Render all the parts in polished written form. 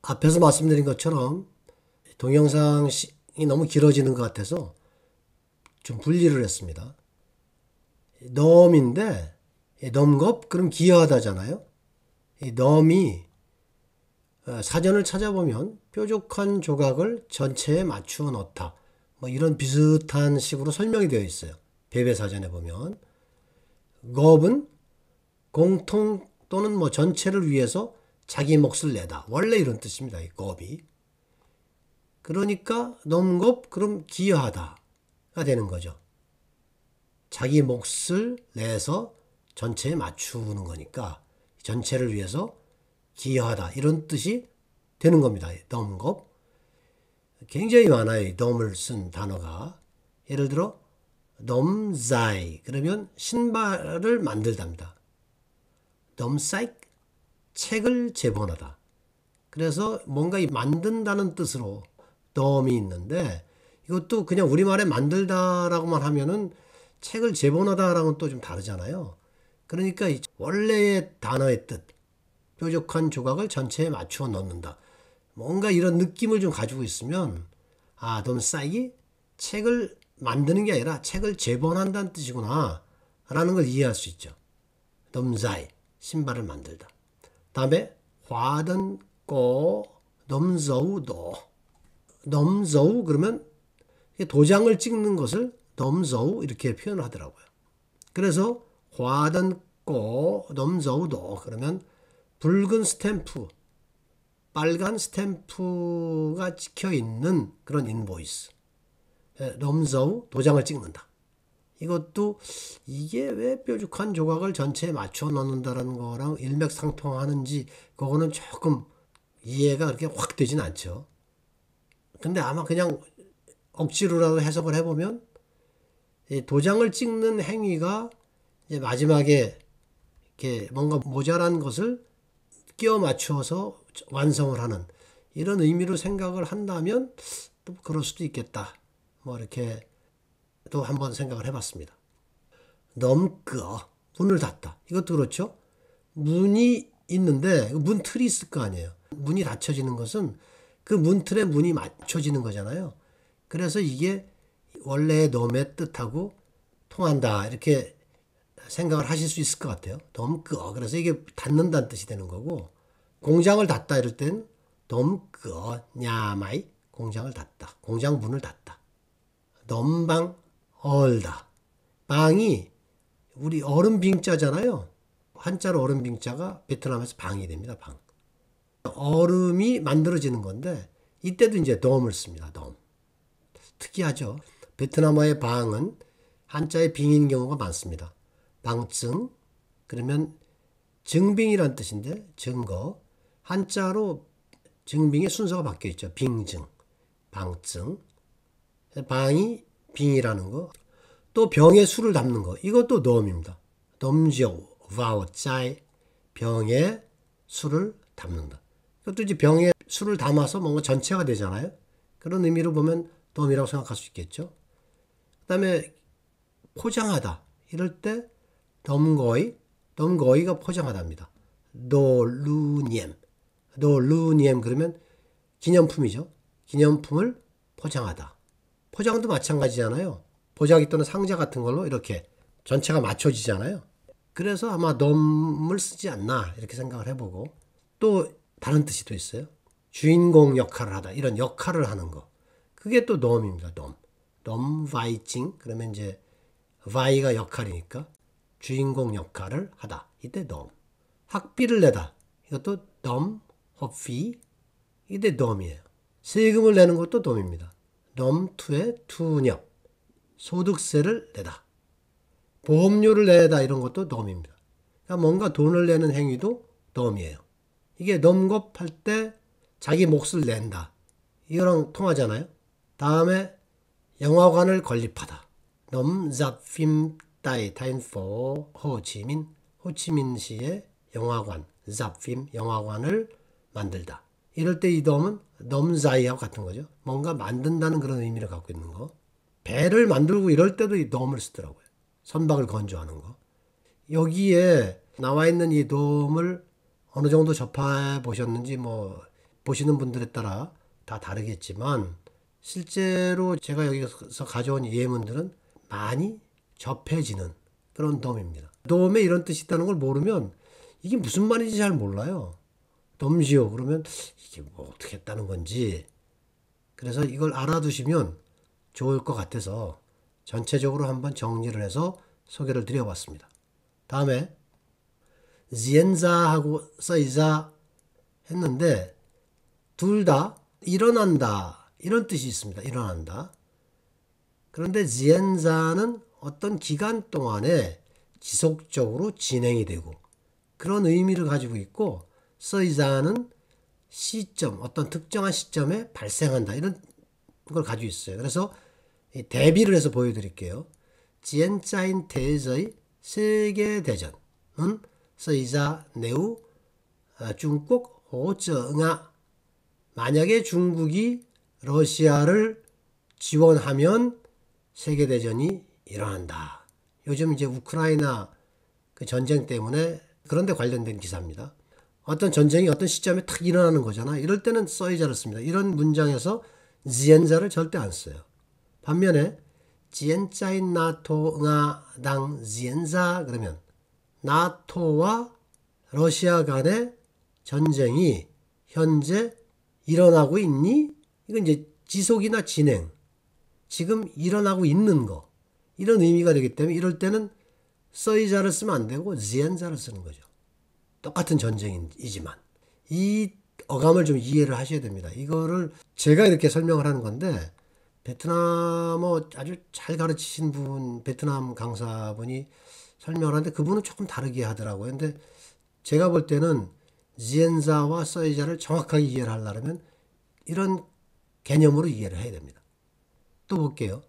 앞에서 말씀드린 것처럼 동영상이 너무 길어지는 것 같아서 좀 분리를 했습니다. 넘인데 넘겁 그럼 기여하다잖아요. 이 넘이 사전을 찾아보면 뾰족한 조각을 전체에 맞추어 넣다. 뭐 이런 비슷한 식으로 설명이 되어 있어요. 배배사전에 보면. 겁은 공통 또는 뭐 전체를 위해서 자기 몫을 내다. 원래 이런 뜻입니다. 이 겁이. 그러니까 넘겁 그럼 기여하다가 되는 거죠. 자기 몫을 내서 전체에 맞추는 거니까 전체를 위해서 기여하다 이런 뜻이 되는 겁니다. 넘겁. 굉장히 많아요. 이 넘을 쓴 단어가. 예를 들어 넘사이 그러면 신발을 만들답니다. 넘사이 책을 재본하다. 그래서 뭔가 만든다는 뜻으로 넘이 있는데 이것도 그냥 우리말에 만들다라고만 하면은 책을 재본하다랑은 또 좀 다르잖아요. 그러니까 원래의 단어의 뜻, 뾰족한 조각을 전체에 맞추어 넣는다. 뭔가 이런 느낌을 좀 가지고 있으면 넘사이 책을 만드는 게 아니라 책을 재본한다는 뜻이구나 라는 걸 이해할 수 있죠. 넘사이 신발을 만들다. 다음에 화든 꼬 넘저우도 넘저우 그러면 도장을 찍는 것을 넘저우 이렇게 표현을 하더라고요. 그래서 화든 꼬 넘저우도 그러면 붉은 스탬프 빨간 스탬프가 찍혀 있는 그런 인보이스. 넘저우 도장을 찍는다. 이것도 이게 왜 뾰족한 조각을 전체에 맞춰 넣는다라는 거랑 일맥상통하는지 그거는 조금 이해가 그렇게 확 되진 않죠. 근데 아마 그냥 억지로라도 해석을 해보면 도장을 찍는 행위가 이제 마지막에 이렇게 뭔가 모자란 것을 끼워 맞추어서 완성을 하는 이런 의미로 생각을 한다면 또 그럴 수도 있겠다. 뭐 이렇게 또 한번 생각을 해봤습니다. 넘끄어 문을 닫다. 이것도 그렇죠. 문이 있는데 문틀이 있을 거 아니에요. 문이 닫혀지는 것은 그 문틀에 문이 맞춰지는 거잖아요. 그래서 이게 원래의 넘의 뜻하고 통한다 이렇게 생각을 하실 수 있을 것 같아요. 넘끄어 그래서 이게 닫는다는 뜻이 되는 거고 공장을 닫다 이럴 땐 넘끄어 냐마이 공장을 닫다. 공장 문을 닫다. 넘방 얼다. 방이 우리 얼음 빙자잖아요. 한자로 얼음 빙자가 베트남에서 방이 됩니다. 방. 얼음이 만들어지는 건데 이때도 이제 덤을 씁니다. 덤. 특이하죠. 베트남어의 방은 한자의 빙인 경우가 많습니다. 방증 그러면 증빙이란 뜻인데 증거. 한자로 증빙의 순서가 바뀌어 있죠. 빙증, 방증. 방이 빙이라는 거. 또 병에 술을 담는 거. 이것도 덤입니다. 덤지오, 와오짜이. 병에 술을 담는다. 이것도 이제 병에 술을 담아서 뭔가 전체가 되잖아요. 그런 의미로 보면 덤이라고 생각할 수 있겠죠. 그 다음에 포장하다. 이럴 때 덤거이가 포장하다입니다. 노루니엠. 노루니엠 그러면 기념품이죠. 기념품을 포장하다. 포장도 마찬가지잖아요. 보자기 또는 상자 같은 걸로 이렇게 전체가 맞춰지잖아요. 그래서 아마 넘을 쓰지 않나 이렇게 생각을 해보고 또 다른 뜻이 또 있어요. 주인공 역할을 하다. 이런 역할을 하는 거. 그게 또 넘입니다. 넘. 넘바이징 그러면 이제 바이가 역할이니까 주인공 역할을 하다. 이때 넘. 학비를 내다. 이것도 넘, 허피. 이때 넘이에요. 세금을 내는 것도 넘입니다. 넘투의 투nhập. 소득세를 내다. 보험료를 내다 이런 것도 넘입니다. 그러니까 뭔가 돈을 내는 행위도 넘이에요. 이게 넘겁할 때 자기 몫을 낸다. 이거랑 통하잖아요. 다음에 영화관을 건립하다. 넘잡핌 따이 타인포 호치민 호치민시의 영화관 잡핌 영화관을 만들다. 이럴 때 이 넘은 넘자이하고 같은 거죠. 뭔가 만든다는 그런 의미를 갖고 있는 거. 배를 만들고 이럴 때도 이 넘을 쓰더라고요. 선박을 건조하는 거. 여기에 나와 있는 이 넘을 어느 정도 접해 보셨는지 뭐 보시는 분들에 따라 다 다르겠지만 실제로 제가 여기서 가져온 예문들은 많이 접해지는 그런 덤입니다. 덤에 이런 뜻이 있다는 걸 모르면 이게 무슨 말인지 잘 몰라요. 덤지요. 그러면 이게 뭐 어떻게 했다는 건지. 그래서 이걸 알아두시면 좋을 것 같아서 전체적으로 한번 정리를 해서 소개를 드려봤습니다. 다음에 지엔자하고 써이자 했는데 둘 다 일어난다 이런 뜻이 있습니다. 일어난다. 그런데 지엔자는 어떤 기간 동안에 지속적으로 진행이 되고 그런 의미를 가지고 있고 써이자는 시점, 어떤 특정한 시점에 발생한다 이런 걸 가지고 있어요. 그래서 대비를 해서 보여드릴게요. 지엔자인 태의 세계대전은 써이자 내우 중국 호저응아 만약에 중국이 러시아를 지원하면 세계대전이 일어난다. 요즘 이제 우크라이나 그 전쟁 때문에 그런데 관련된 기사입니다. 어떤 전쟁이 어떤 시점에 탁 일어나는 거잖아. 이럴 때는 써이자를 씁니다. 이런 문장에서 지엔자를 절대 안 써요. 반면에 지엔자인 나토 응아당 지엔자 그러면 나토와 러시아 간의 전쟁이 현재 일어나고 있니? 이건 이제 지속이나 진행. 지금 일어나고 있는 거. 이런 의미가 되기 때문에 이럴 때는 써이자를 쓰면 안 되고 지엔자를 쓰는 거죠. 똑같은 전쟁이지만. 이 어감을 좀 이해를 하셔야 됩니다. 이거를 제가 이렇게 설명을 하는 건데 베트남어 아주 잘 가르치신 분, 베트남 강사분이 설명을 하는데 그분은 조금 다르게 하더라고요. 근데 제가 볼 때는 지엔자와 써이자를 정확하게 이해를 하려면 이런 개념으로 이해를 해야 됩니다. 또 볼게요.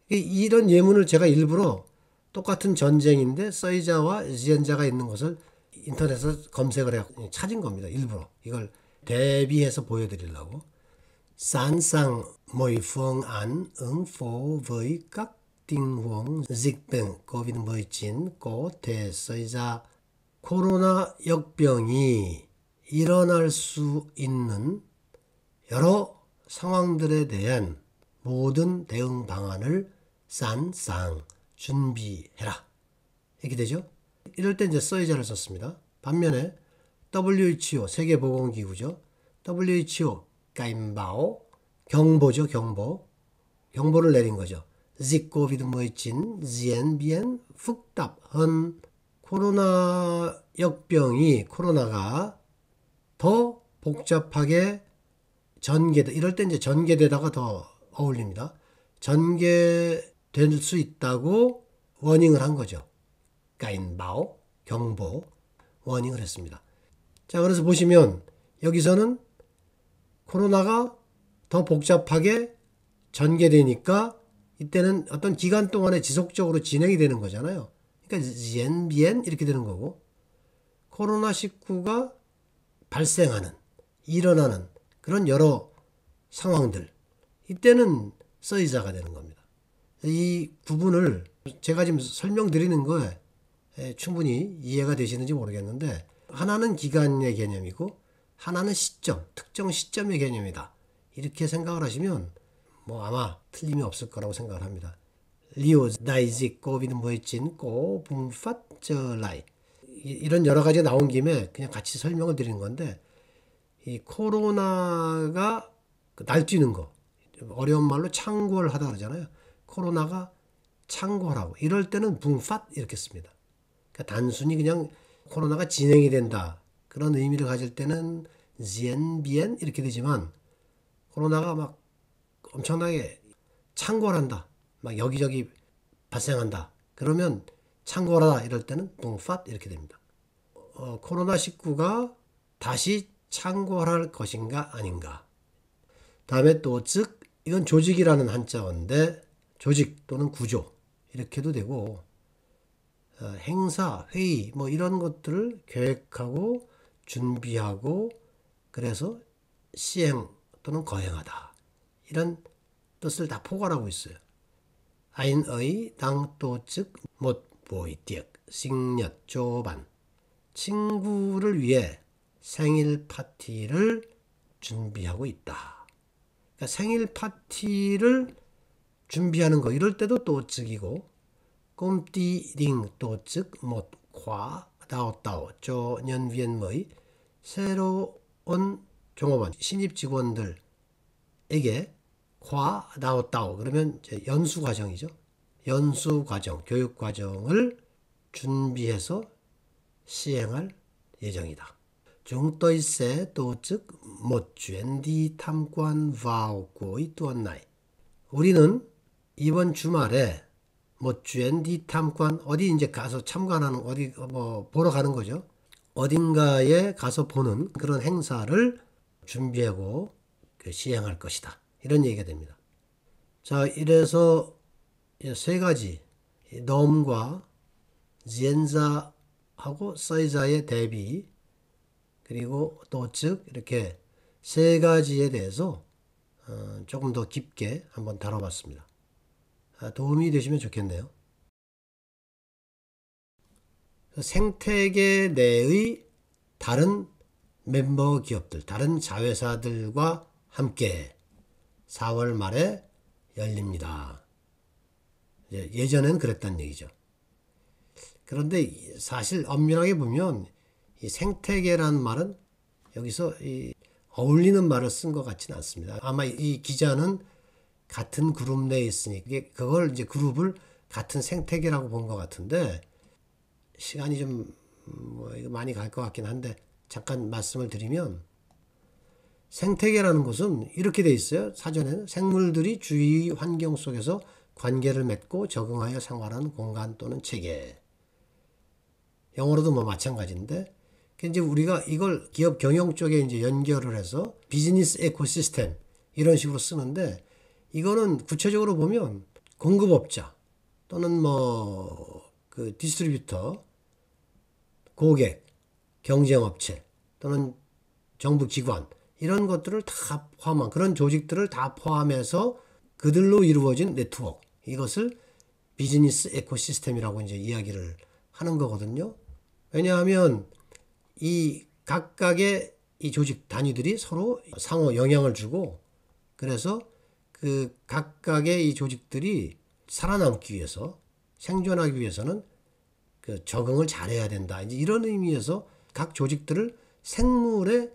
이런 예문을 제가 일부러 똑같은 전쟁인데 써이자와 지엔자가 있는 것을 인터넷에서 검색을 해 찾은 겁니다. 일부러. 이걸 대비해서 보여드리려고. sẵn sàng mọi phương án ứng phó với các tình huống dịch bệnh COVID-19 có thể xảy ra. 코로나 역병이 일어날 수 있는 여러 상황들에 대한 모든 대응 방안을 싼상 준비해라. 이렇게 되죠. 이럴 때 이제 써이자를 썼습니다. 반면에 WHO 세계보건기구죠. WHO cảnh báo 경보죠. 경보를 내린 거죠. Dịch COVID-19 diễn biến phức tạp hơn. 코로나 역병이 코로나가 더 복잡하게 전개돼. 이럴 때 이제 전개되다가 더 어울립니다. 전개될 수 있다고 워닝을 한 거죠. cảnh báo 경보 워닝을 했습니다. 자, 그래서 보시면 여기서는 코로나가 더 복잡하게 전개되니까 이때는 어떤 기간 동안에 지속적으로 진행이 되는 거잖아요. 그러니까 diễn biến 이렇게 되는 거고 코로나19가 발생하는 일어나는 그런 여러 상황들 이때는 써이자가 되는 겁니다. 이 구분을 제가 지금 설명드리는 거에 충분히 이해가 되시는지 모르겠는데 하나는 기간의 개념이고 하나는 시점, 특정 시점의 개념이다. 이렇게 생각을 하시면 뭐 아마 틀림이 없을 거라고 생각을 합니다. 리오 다이직 COVID-19 고 붕phát trở lại 이런 여러 가지가 나온 김에 그냥 같이 설명을 드리는 건데 이 코로나가 날뛰는 거 어려운 말로 창궐하다 그러잖아요. 코로나가 창궐하고 이럴 때는 붕phát 이렇게 씁니다. 그러니까 단순히 그냥 코로나가 진행이 된다. 그런 의미를 가질 때는 diễn biến 이렇게 되지만 코로나가 막 엄청나게 창궐한다. 막 여기저기 발생한다. 그러면 창궐하다 이럴 때는 붕phát 이렇게 됩니다. 코로나19가 다시 창궐할 것인가 아닌가. 다음에 또 즉 이건 조직이라는 한자어인데 조직 또는 구조 이렇게도 되고 행사, 회의 뭐 이런 것들을 계획하고 준비하고 그래서 시행 또는 거행하다. 이런 뜻을 다 포괄하고 있어요. 아인의 당또 즉 một buổi tiệc sinh nhật cho bạn 친구를 위해 생일 파티를 준비하고 있다. 그러니까 생일 파티를 준비하는 거 이럴 때도 또즉이고 꼼띠링 또즉 과 다오다오 저 nhân viên mới 새로운 종업원 신입 직원들에게 과 다오다오 그러면 이제 연수 과정이죠. 연수 과정, 교육 과정을 준비해서 시행할 예정이다. Chúng tôi sẽ tổ chức một chuyến đi tham quan vào cuối tuần này. 우리는 이번 주말에 뭐 주엔디 탐관 어디 이제 가서 참관하는 어디 뭐 보러 가는 거죠. 어딘가에 가서 보는 그런 행사를 준비하고 시행할 것이다. 이런 얘기가 됩니다. 자, 이래서 세 가지 넘과 지엔자하고 써이자의 대비 그리고 또즉 이렇게 세 가지에 대해서 조금 더 깊게 한번 다뤄봤습니다. 도움이 되시면 좋겠네요. 생태계 내의 다른 멤버 기업들, 다른 자회사들과 함께 4월 말에 열립니다. 예전엔 그랬단 얘기죠. 그런데 사실 엄밀하게 보면 이 생태계라는 말은 여기서 어울리는 말을 쓴 것 같지는 않습니다. 아마 이 기자는 같은 그룹 내에 있으니 그걸 이제 그룹을 같은 생태계라고 본 것 같은데 시간이 좀 많이 갈 것 같긴 한데 잠깐 말씀을 드리면 생태계라는 것은 이렇게 돼 있어요. 사전에는 생물들이 주위 환경 속에서 관계를 맺고 적응하여 생활하는 공간 또는 체계. 영어로도 뭐 마찬가지인데 이제 우리가 이걸 기업 경영 쪽에 이제 연결을 해서 비즈니스 에코시스템 이런 식으로 쓰는데 이거는 구체적으로 보면 공급업자 또는 그 디스트리뷰터, 고객, 경쟁업체 또는 정부기관 이런 것들을 다 포함한 그런 조직들을 다 포함해서 그들로 이루어진 네트워크 이것을 비즈니스 에코시스템이라고 이제 이야기를 하는 거거든요. 왜냐하면 이 각각의 이 조직 단위들이 서로 상호 영향을 주고 그래서 그 각각의 이 조직들이 살아남기 위해서 생존하기 위해서는 그 적응을 잘해야 된다. 이제 이런 의미에서 각 조직들을 생물에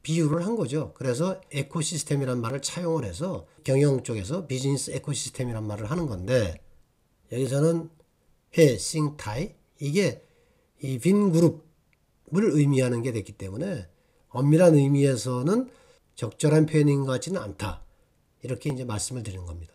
비유를 한 거죠. 그래서 에코시스템이란 말을 차용을 해서 경영 쪽에서 비즈니스 에코시스템이란 말을 하는 건데 여기서는 회, 싱, 타이 이게 이 빈 그룹을 의미하는 게 됐기 때문에 엄밀한 의미에서는 적절한 표현인 것 같지는 않다. 이렇게 이제 말씀을 드리는 겁니다.